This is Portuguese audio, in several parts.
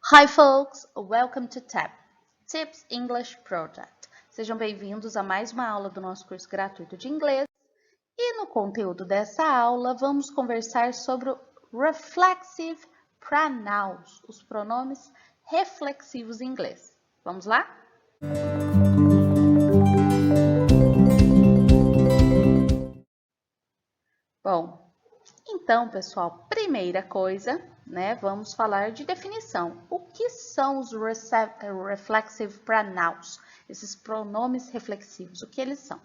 Hi folks, welcome to TAP, Tips English Project. Sejam bem-vindos a mais uma aula do nosso curso gratuito de inglês. E no conteúdo dessa aula, vamos conversar sobre o reflexive pronouns, os pronomes reflexivos em inglês. Vamos lá? Bom, então, pessoal, primeira coisa, né, vamos falar de definição. O que são os reflexive pronouns? Esses pronomes reflexivos, o que eles são?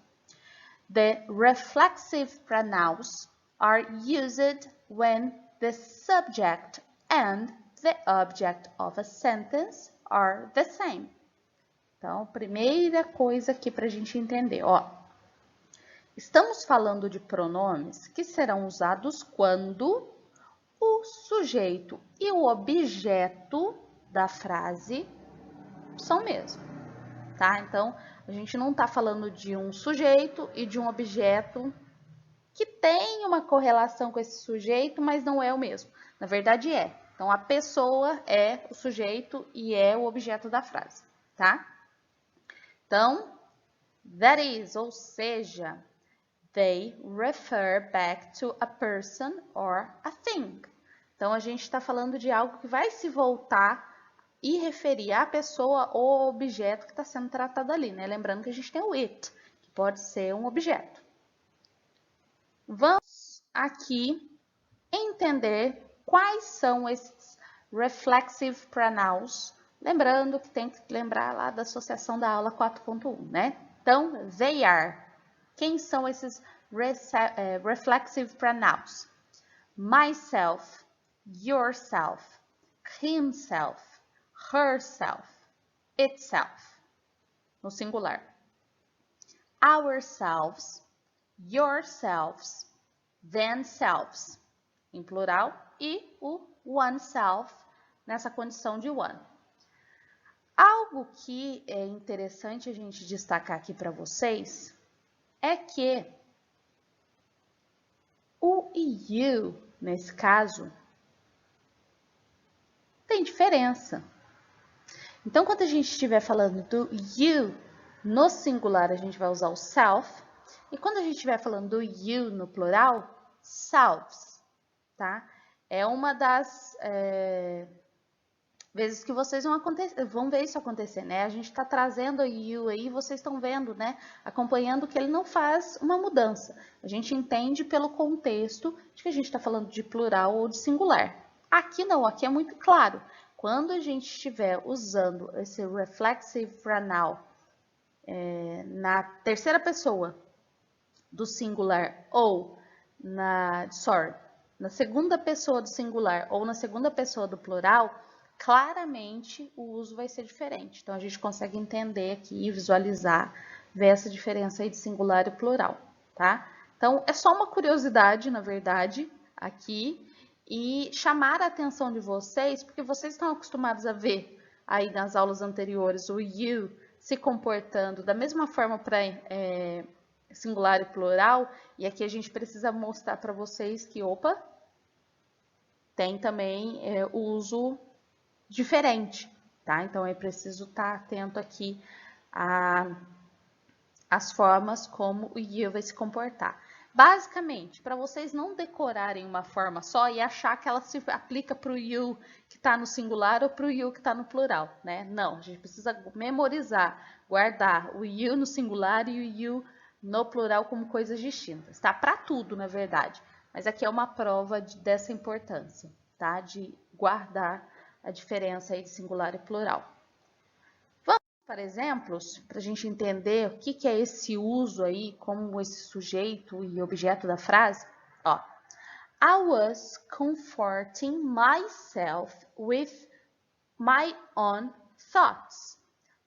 The reflexive pronouns are used when the subject and the object of a sentence are the same. Então, primeira coisa aqui para a gente entender, ó. Estamos falando de pronomes que serão usados quando o sujeito e o objeto da frase são o mesmo, tá? Então, a gente não está falando de um sujeito e de um objeto que tem uma correlação com esse sujeito, mas não é o mesmo. Na verdade, é. Então, a pessoa é o sujeito e é o objeto da frase, tá? Então, that is, ou seja, they refer back to a person or a thing. Então, a gente está falando de algo que vai se voltar e referir à pessoa ou objeto que está sendo tratado ali, né? Lembrando que a gente tem o it, que pode ser um objeto. Vamos aqui entender quais são esses reflexive pronouns. Lembrando que tem que lembrar lá da associação da aula 4.1, né? Então, they are. Quem são esses reflexive pronouns? Myself, yourself, himself, herself, itself, no singular. Ourselves, yourselves, themselves, em plural, e o oneself, nessa condição de one. Algo que é interessante a gente destacar aqui para vocês é que o you, nesse caso, tem diferença. Então, quando a gente estiver falando do you no singular, a gente vai usar o self. E quando a gente estiver falando do you no plural, selves, tá? É uma das vezes que vocês vão ver isso acontecer, né? A gente está trazendo o you aí, vocês estão vendo, né? Acompanhando que ele não faz uma mudança. A gente entende pelo contexto de que a gente está falando de plural ou de singular. Aqui não, aqui é muito claro. Quando a gente estiver usando esse reflexive pronoun na terceira pessoa do singular ou na segunda pessoa do singular ou na segunda pessoa do plural, claramente o uso vai ser diferente. Então, a gente consegue entender aqui, visualizar, ver essa diferença aí de singular e plural, tá? Então, é só uma curiosidade, na verdade, aqui, e chamar a atenção de vocês, porque vocês estão acostumados a ver aí nas aulas anteriores o you se comportando da mesma forma para singular e plural, e aqui a gente precisa mostrar para vocês que, opa, tem também o uso diferente, tá? Então, é preciso estar atento aqui às formas como o you vai se comportar. Basicamente, para vocês não decorarem uma forma só e achar que ela se aplica para o you que está no singular ou para o you que está no plural, né? Não, a gente precisa memorizar, guardar o you no singular e o you no plural como coisas distintas, tá? Para tudo, na verdade. Mas aqui é uma prova dessa importância, tá? De guardar a diferença aí de singular e plural. Vamos para exemplos, para a gente entender o que é esse uso aí, como esse sujeito e objeto da frase. Ó, I was comforting myself with my own thoughts.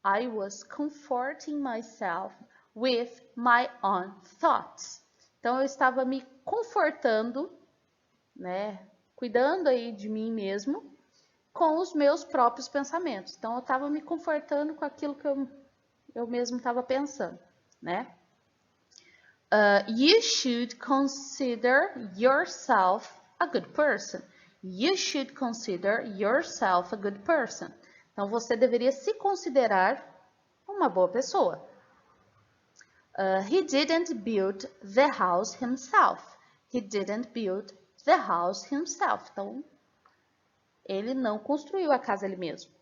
I was comforting myself with my own thoughts. Então, eu estava me confortando, né, cuidando aí de mim mesmo, com os meus próprios pensamentos. Então, eu estava me confortando com aquilo que eu mesmo estava pensando, né? You should consider yourself a good person. You should consider yourself a good person. Então, você deveria se considerar uma boa pessoa. He didn't build the house himself. He didn't build the house himself. Então, ele não construiu a casa ele mesmo.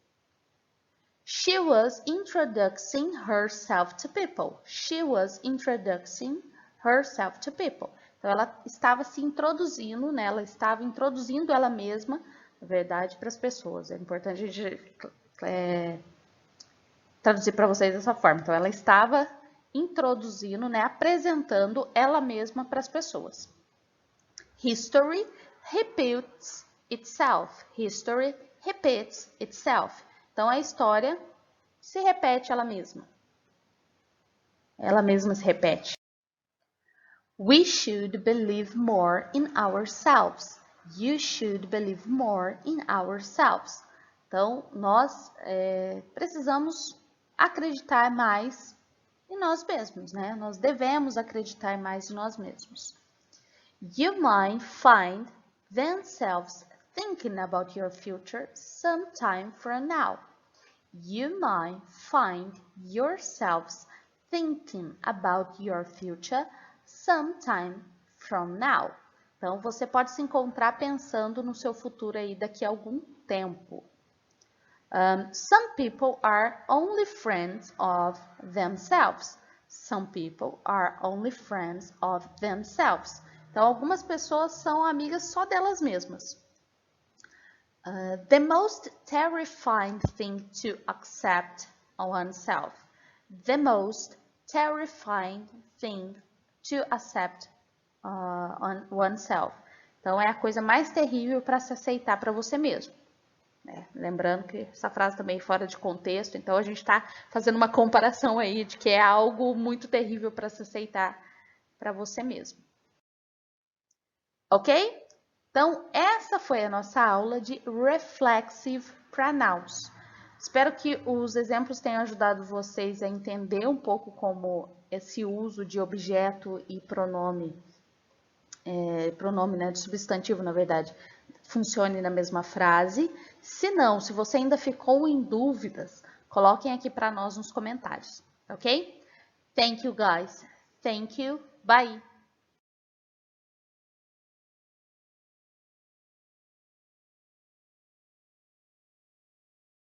She was introducing herself to people. She was introducing herself to people. Então, ela estava se introduzindo, né? Ela estava introduzindo ela mesma, na verdade, para as pessoas. É importante a gente traduzir para vocês dessa forma. Então, ela estava introduzindo, né? Apresentando ela mesma para as pessoas. History repeats itself. History repeats itself. Então, a história se repete ela mesma. Ela mesma se repete. We should believe more in ourselves. You should believe more in ourselves. Então, nós precisamos acreditar mais em nós mesmos, né? Nós devemos acreditar mais em nós mesmos. You might find themselves thinking about your future sometime from now. You might find yourselves thinking about your future sometime from now. Então, você pode se encontrar pensando no seu futuro aí daqui a algum tempo. Some people are only friends of themselves. Some people are only friends of themselves. Então, algumas pessoas são amigas só delas mesmas. The most terrifying thing to accept oneself. The most terrifying thing to accept on oneself. Então, é a coisa mais terrível para se aceitar para você mesmo. Lembrando que essa frase também é fora de contexto, então a gente está fazendo uma comparação aí de que é algo muito terrível para se aceitar para você mesmo. Ok? Então, essa foi a nossa aula de Reflexive Pronouns. Espero que os exemplos tenham ajudado vocês a entender um pouco como esse uso de objeto e pronome, né, de substantivo, na verdade, funcione na mesma frase. Se não, se você ainda ficou em dúvidas, coloquem aqui para nós nos comentários, ok? Thank you, guys. Thank you. Bye.